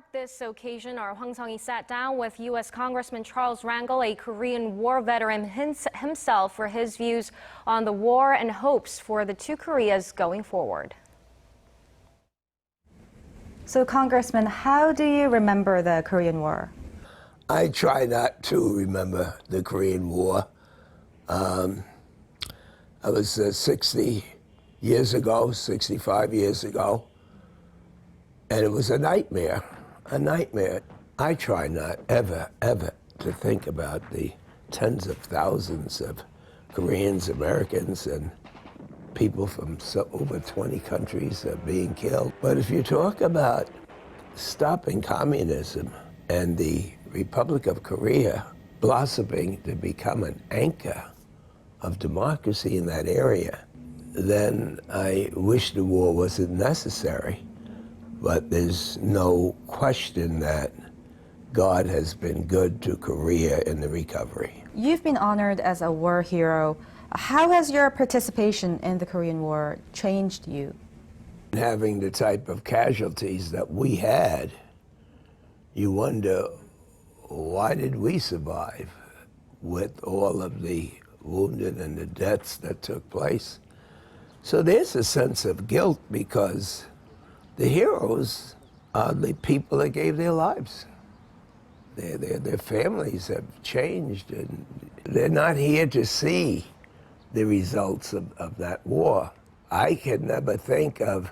mark this occasion, our Hwang Sung-hee sat down with U.S. Congressman 촬스랭글, a Korean War veteran himself, for his views on the war and hopes for the two Koreas going forward. So, Congressman, how do you remember the Korean War? I try not to remember the Korean War. I was 60 years ago, 65 years ago, and it was a nightmare, a nightmare. I try not ever to think about the tens of thousands of Koreans, Americans, and people from over 20 countries being killed. But if you talk about stopping communism and the Republic of Korea blossoming to become an anchor of democracy in that area, then I wish the war wasn't necessary. But there's no question that God has been good to Korea in the recovery. You've been honored as a war hero. How has your participation in the Korean War changed you? Having the type of casualties that we had, you wonder, why did we survive with all of the wounded and the deaths that took place? So there's a sense of guilt because the heroes are the people that gave their lives. Their families have changed, and they're not here to see the results of that war. I can never think of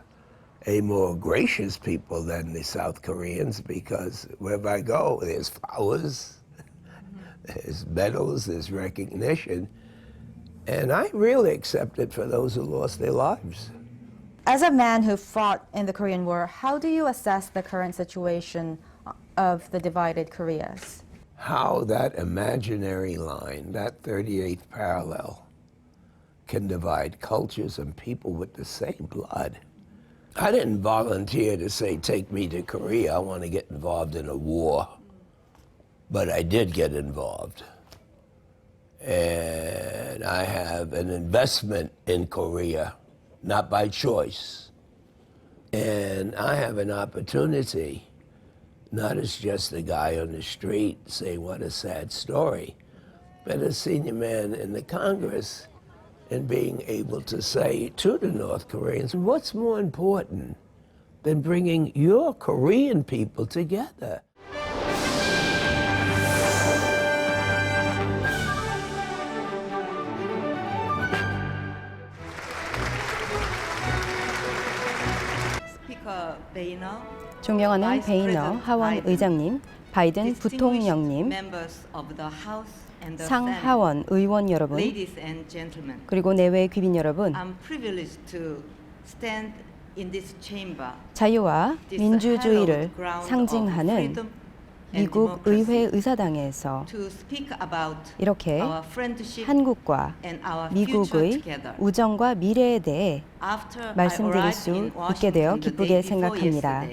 a more gracious people than the South Koreans, because wherever I go, there's flowers, there's medals, there's recognition, and I really accept it for those who lost their lives. As a man who fought in the Korean War, how do you assess the current situation of the divided Koreas? How that imaginary line, that 38th parallel, can divide cultures and people with the same blood. I didn't volunteer to say, take me to Korea, I want to get involved in a war. But I did get involved. And I have an investment in Korea, not by choice. And I have an opportunity, not as just a guy on the street saying what a sad story, but a senior man in the Congress, and being able to say to the North Koreans, what's more important than bringing your Korean people together? 존경하는 베이너 하원 의장님, 바이든 부통령님, 상하원 의원 여러분, 그리고 내외 귀빈 여러분, 자유와 민주주의를 상징하는 미국 의회 의사당에서 이렇게 한국과 미국의 우정과 미래에 대해 말씀드릴 수 있게 되어 기쁘게 생각합니다.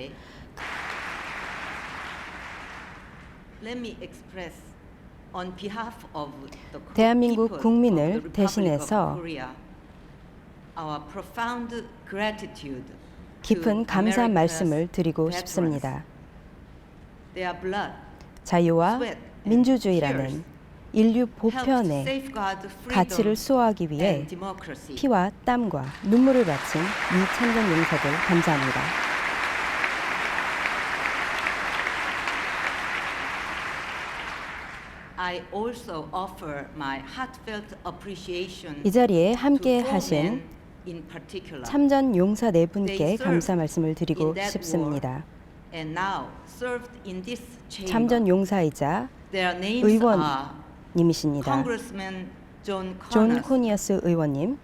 대한민국 국민을 대신해서 깊은 감사 말씀을 드리고 싶습니다. 자유와 민주주의라는 인류 보편의 가치를 수호하기 위해 피와 땀과 눈물을 바친 이 참전 용사들 감사합니다. 이 자리에 함께 하신 참전 용사 네 분께 감사 말씀을 드리고 싶습니다. 참전 용사이자 의원님이십니다. 존 코니어스 의원님,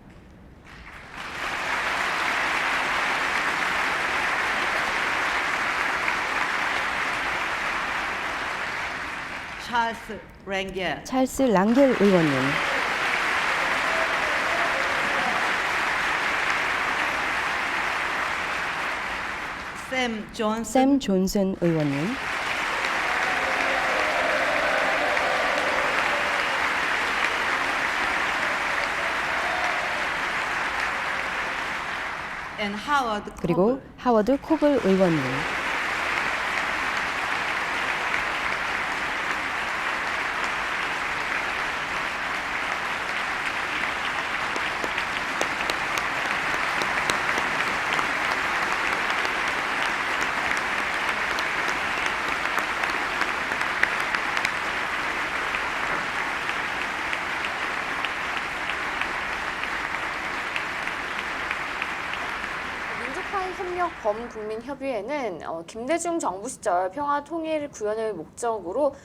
촬스랭글 의원님, 샘 존슨 의원님, 그리고 하워드 코글 의원님, 협력 범국민협의회는 김대중 정부 시절 평화통일 구현을 목적으로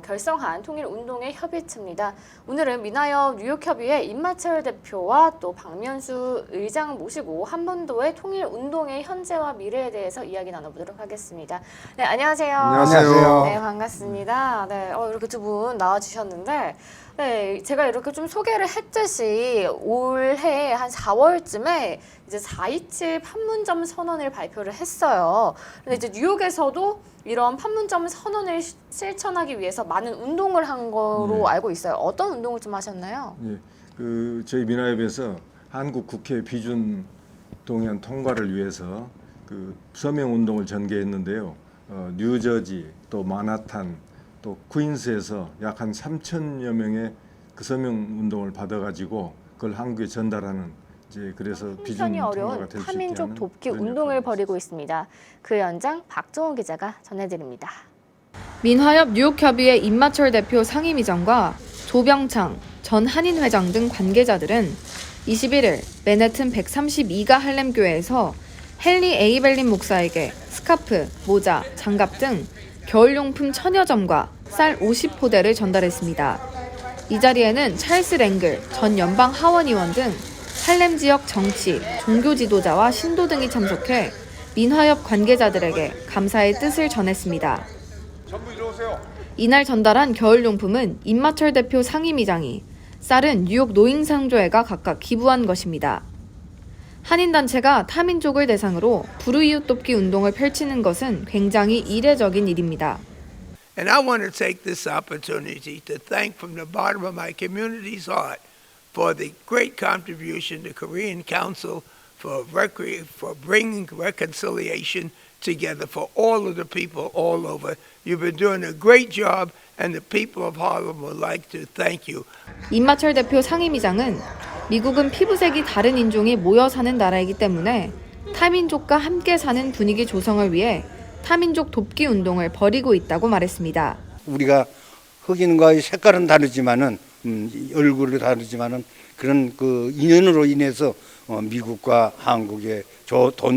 결성한 통일운동의 협의체입니다. 오늘은 민화협 뉴욕협의회 임마철 대표와 또 박면수 의장 모시고 한반도의 통일운동의 현재와 미래에 대해서 이야기 나눠보도록 하겠습니다. 네, 안녕하세요. 안녕하세요. 네, 반갑습니다. 네, 이렇게 두 분 나와주셨는데, 네, 제가 이렇게 좀 소개를 했듯이 올해 한 4월쯤에 이제 4.27 판문점 선언을 발표를 했어요. 근데 이제 뉴욕에서도 이런 판문점 선언을 실천하기 위해서 많은 운동을 한 거로 알고 있어요. 어떤 운동을 좀 하셨나요? 예, 저희 민화협에서 한국 국회 비준 동의안 통과를 위해서 서명 운동을 전개했는데요. 뉴저지, 또 마나탄, 또 퀸스에서 약 한 3,000여 명의 그 서명 운동을 받아가지고 그걸 한국에 전달하는 그래서 비준 형편이 통과가 어려운 될 수 있게 타민족 하는 돕기 그런 운동을 역할을 벌이고 있습니다. 그 현장 박정원 기자가 전해드립니다. 민화협 뉴욕협의회 임마철 대표 상임위장과 조병창 전 한인회장 등 관계자들은 21일 맨해튼 132가 할렘교회에서 헨리 에이벨린 목사에게 스카프, 모자, 장갑 등 겨울용품 1000여 점과 쌀 50포대를 전달했습니다. 이 자리에는 촬스랭글 전 연방하원의원 등 할렘 지역 정치, 종교 지도자와 신도 등이 참석해 민화협 관계자들에게 감사의 뜻을 전했습니다. 이날 전달한 겨울용품은 임마철 대표 상임위장이, 쌀은 뉴욕 노인상조회가 각각 기부한 것입니다. 한인단체가 타민족을 대상으로 불우이웃 돕기 운동을 펼치는 것은 굉장히 이례적인 일입니다. And I want to take this opportunity to thank from the bottom of my community's heart for the great contribution the Korean Council for bringing reconciliation together for all of the people all over. You've been doing a great job, and the people of Harlem would like to thank you. 임마철 대표 상임위장은 미국은 피부색이 다른 인종이 모여 사는 나라이기 때문에 타민족과 함께 사는 분위기 조성을 위해 타민족 돕기 운동을 벌이고 있다고 말했습니다. 우리가 흑인과의 색깔은 다르지만은 얼굴이 다르지만은 그런 인연으로 인해서 미국과 한국의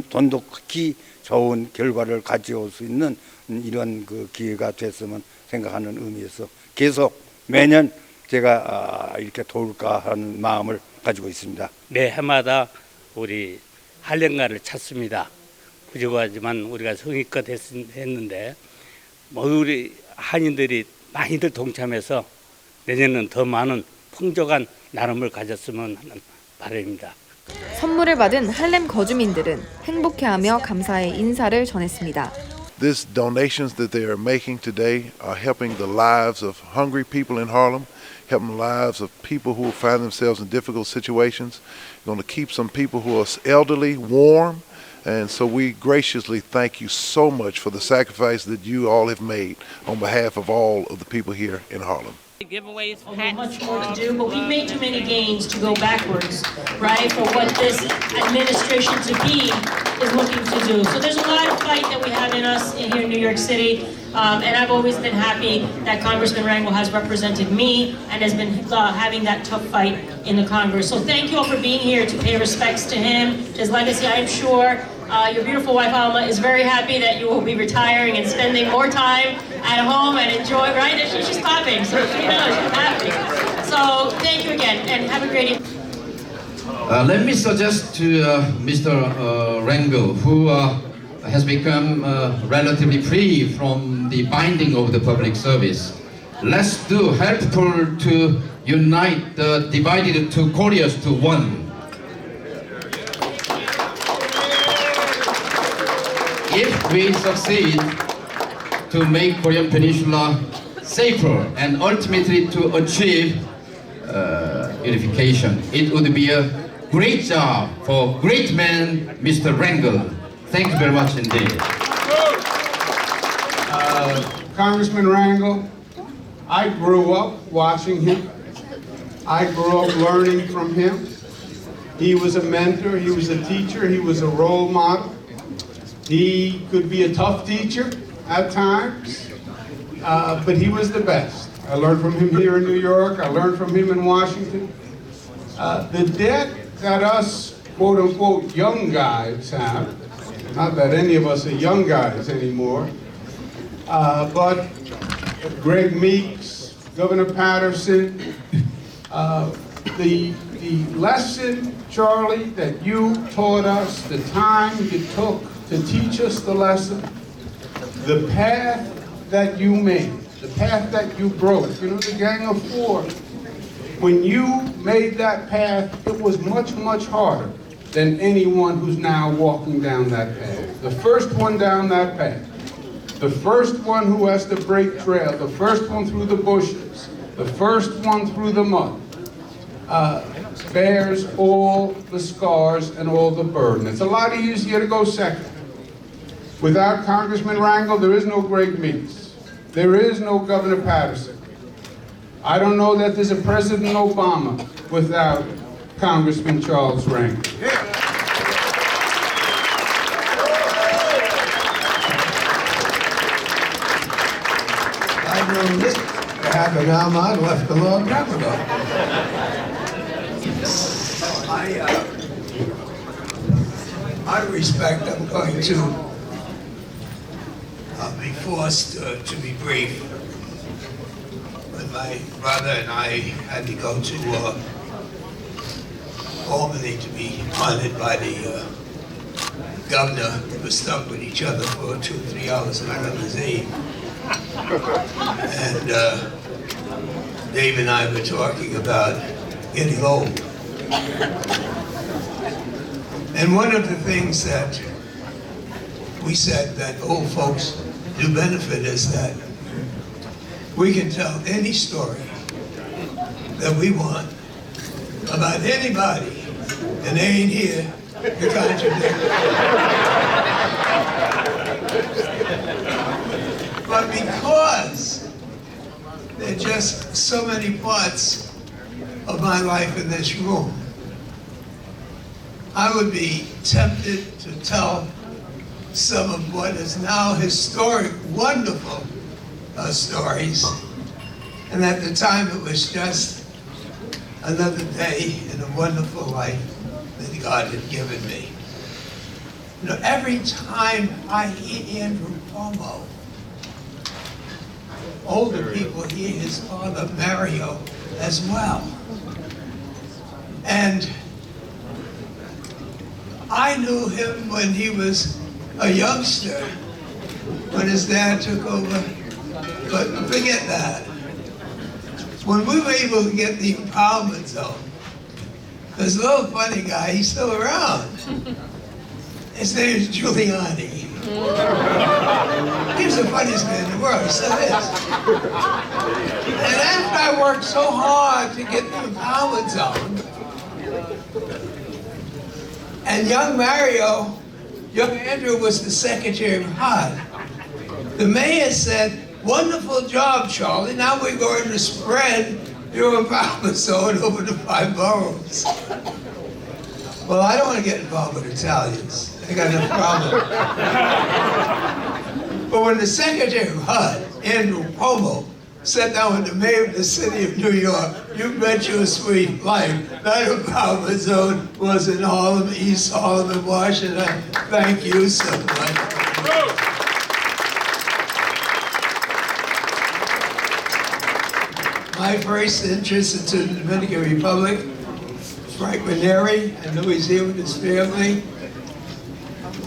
돈독히 좋은 결과를 가져올 수 있는 이런 기회가 됐으면 생각하는 의미에서 계속 매년 제가 이렇게 도울까 하는 마음을 가지고 있습니다. 매 해마다 우리 할렘가를 찾습니다. 부족하지만 우리가 성의껏 했는데 우리 한인들이 많이들 동참해서 내년은 더 많은 풍족한 나눔을 가졌으면 하는 바람입니다. 선물을 받은 할렘 거주민들은 행복해하며 감사의 인사를 전했습니다. These donations that they are making today are helping the lives of hungry people in Harlem, helping the lives of people who find themselves in difficult situations, going to keep some people who are elderly warm. And so we graciously thank you so much for the sacrifice that you all have made on behalf of all of the people here in Harlem. Giveaways, much more to do, but we've made too many gains to go backwards, right, for what this administration to be is looking to do. So there's a lot of fight that we have in us here in New York City, and I've always been happy that Congressman Rangel has represented me and has been having that tough fight in the Congress. So thank you all for being here to pay respects to him, his legacy. I am sure your beautiful wife Alma is very happy that you will be retiring and spending more time at home and enjoy, right? She's clapping, so she knows she's happy. So thank you again and have a great evening. Let me suggest to Mr. Rangel, who has become relatively free from the binding of the public service. Let's do helpful to unite the divided two Koreas to one. If we succeed to make Korean Peninsula safer and ultimately to achieve unification, it would be a great job for great man, Mr. Rangel. Thank you very much indeed. Congressman Rangel, I grew up watching him. I grew up learning from him. He was a mentor, he was a teacher, he was a role model. He could be a tough teacher at times, but he was the best. I learned from him here in New York, I learned from him in Washington. The debt that us, quote unquote, young guys have Not that any of us are young guys anymore. But Greg Meeks, Governor Patterson, the lesson, Charlie, that you taught us, the time you took to teach us the lesson, the path that you made, the path that you broke. You know, the Gang of Four, when you made that path, it was much, much harder than anyone who's now walking down that path. The first one down that path, the first one who has to break trail, the first one through the bushes, the first one through the mud, bears all the scars and all the burden. It's a lot easier to go second. Without Congressman Rangel, there is no Greg Meeks. There is no Governor Patterson. I don't know that there's a President Obama without Congressman Charles Rangel. I've known this to happen now. Mine left a long time ago. Out of respect, I'm going to be forced to be brief. When my brother and I had to go to Albany to be honored by the governor, we were stuck with each other for 2 or 3 hours in a limousine. And Dave and I were talking about getting old. And one of the things that we said that old folks do benefit is that we can tell any story that we want about anybody, and they ain't here to contradict. But because there are just so many parts of my life in this room, I would be tempted to tell some of what is now historic, wonderful stories. And at the time, it was just another day in a wonderful life that God had given me. You know, every time I hear Andrew Cuomo, older people hear his father Mario as well. And I knew him when he was a youngster, when his dad took over. But forget that. When we were able to get the empowerment zone, this little funny guy, he's still around. His name is Giuliani. He was the funniest man in the world, he still is. And after I worked so hard to get the empowerment zone, and young Mario, young Andrew was the Secretary of HUD. The mayor said, "Wonderful job, Charlie. Now we're going to spread your empowerment zone over the 5 boroughs." Well, I don't want to get involved with Italians. They got enough problem. But when the Secretary of HUD, Andrew Cuomo, sat down with the mayor of the city of New York, you bet your sweet life that empowerment zone was in Harlem, East Harlem, and Washington. Thank you so much. My first interest into the Dominican Republic, Frank Maneri and Louisiana with his family.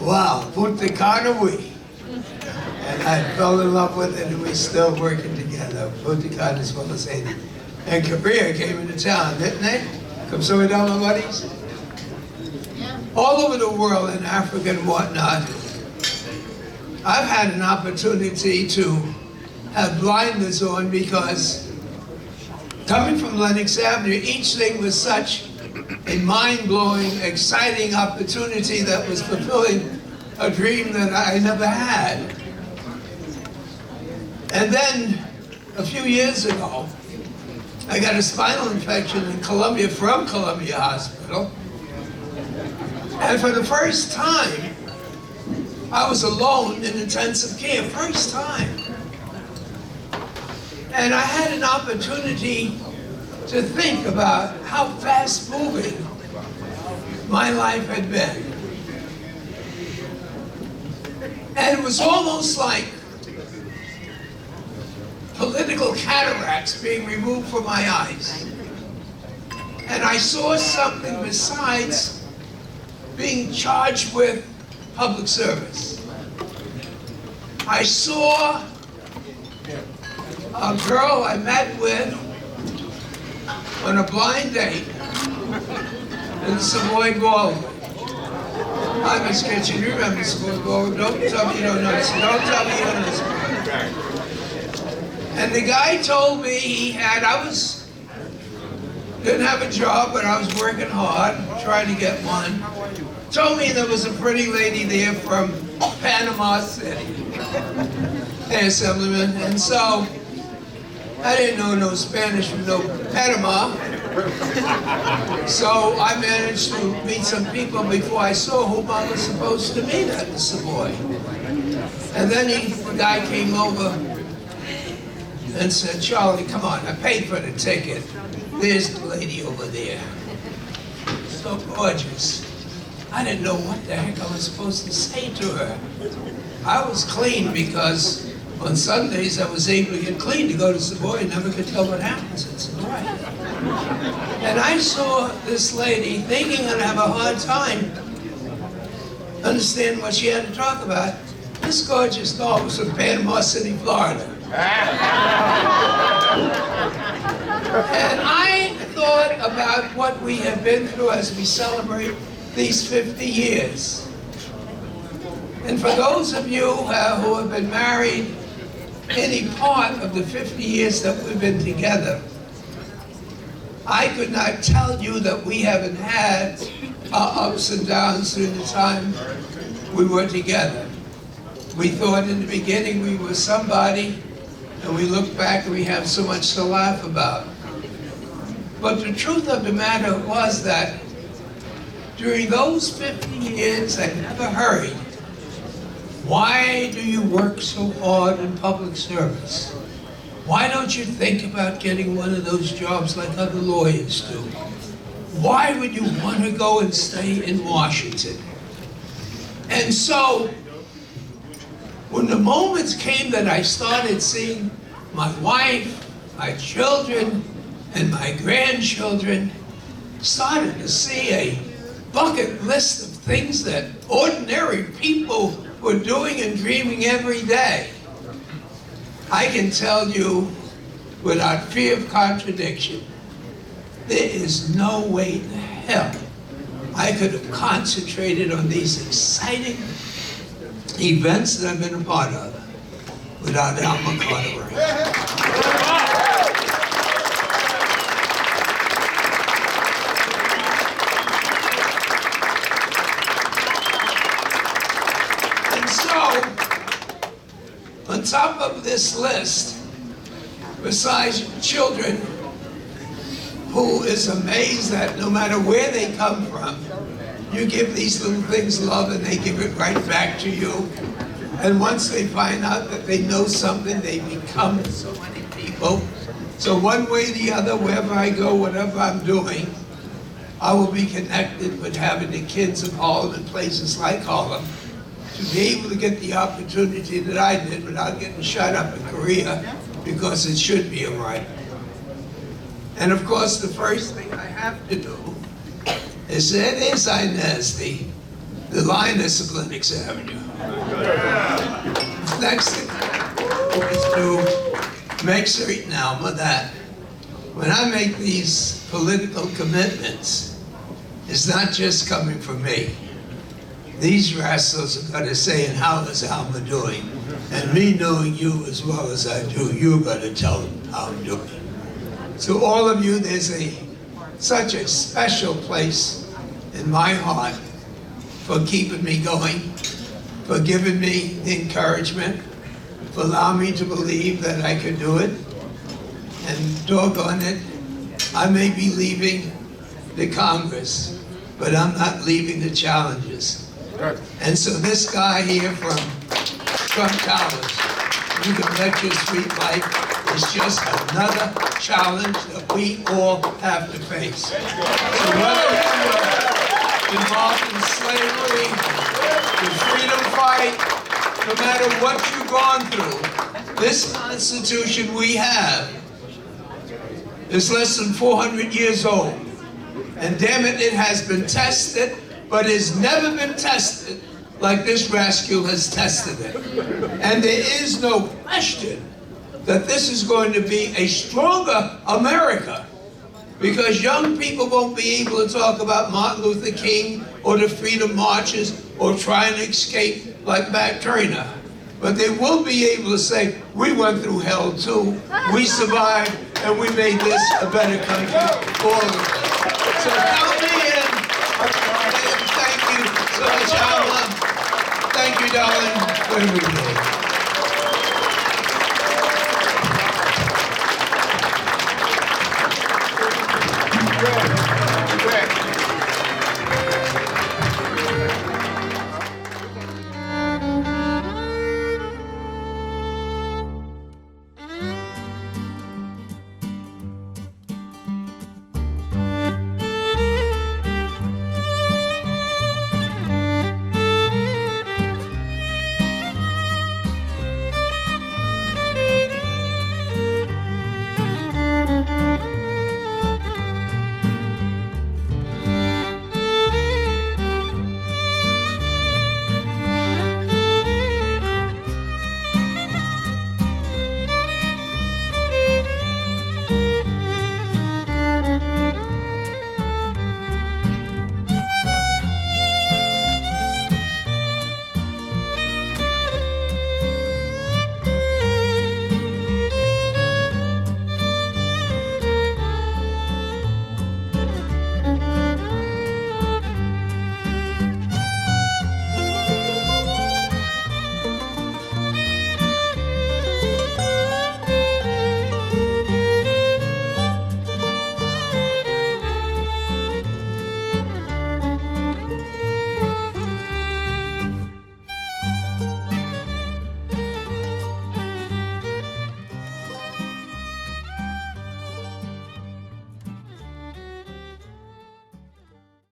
Wow, Punta Cana, and I fell in love with it, and we're still working together. Punta Cana as well as Haiti. And Korea came into town, didn't they? Come some down my buddies? All over the world, in Africa and whatnot, I've had an opportunity to have blinders on because coming from Lenox Avenue, each thing was such a mind-blowing, exciting opportunity that was fulfilling a dream that I never had. And then, a few years ago, I got a spinal infection in Columbia from Columbia Hospital. And for the first time, I was alone in intensive care, first time. And I had an opportunity to think about how fast-moving my life had been. And it was almost like political cataracts being removed from my eyes. And I saw something besides being charged with public service. I saw a girl I met with on a blind date in Savoy Ballroom. Hi, Miss Kitchen, you remember Savoy Ballroom? Don't tell me you don't know this. Don't tell me you don't know this. And the guy told me didn't have a job, but I was working hard, trying to get one. Told me there was a pretty lady there from Panama City, hey, Assemblyman. And so I didn't know no Spanish from no Panama. So I managed to meet some people before I saw whom I was supposed to meet at the Savoy. And then the guy came over and said, Charlie, come on, I paid for the ticket. There's the lady over there. So gorgeous. I didn't know what the heck I was supposed to say to her. I was clean because on Sundays I was able to get clean to go to Savoy and never could tell what happens at Savoy. And I saw this lady thinking I'd have a hard time understanding what she had to talk about. This gorgeous doll was from Panama City, Florida. And I thought about what we have been through as we celebrate these 50 years. And for those of you who have been married any part of the 50 years that we've been together, I could not tell you that we haven't had our ups and downs through the time we were together. We thought in the beginning we were somebody, and we look back and we have so much to laugh about. But the truth of the matter was that during those 50 years I never heard, why do you work so hard in public service? Why don't you think about getting one of those jobs like other lawyers do? Why would you want to go and stay in Washington? And so, when the moments came that I started seeing my wife, my children, and my grandchildren, started to see a bucket list of things that ordinary people were doing and dreaming every day, I can tell you without fear of contradiction, there is no way in hell I could have concentrated on these exciting events that I've been a part of without Alma Carteret. On top of this list, besides children, who is amazed that no matter where they come from, you give these little things love and they give it right back to you. And once they find out that they know something, they become so many people. So one way or the other, wherever I go, whatever I'm doing, I will be connected with having the kids of Harlem and places like Harlem to be able to get the opportunity that I did without getting shot up in Korea, because it should be a right. And of course, the first thing I have to do is say, there's Inez, the lioness of Lenox Avenue. Next thing is to make certain, Alma, that when I make these political commitments, it's not just coming from me. These rascals are going to say, and how is Alma doing? And me knowing you as well as I do, you're going to tell them how I'm doing. So all of you, there's such a special place in my heart for keeping me going, for giving me the encouragement, for allowing me to believe that I could do it. And doggone it, I may be leaving the Congress, but I'm not leaving the challenges. And so this guy here from Trump Towers, You Can Bet Your Sweet Life, is just another challenge that we all have to face. So whether you're involved in slavery, the freedom fight, no matter what you've gone through, this Constitution we have is less than 400 years old. And damn it, it has been tested, but it's never been tested like this rascal has tested it. And there is no question that this is going to be a stronger America, because young people won't be able to talk about Martin Luther King or the freedom marches or trying to escape like Matt Turner. But they will be able to say, we went through hell too, we survived, and we made this a better country for all of us. So count me in. Thank you so much, Alma. Thank you, darling, for everything.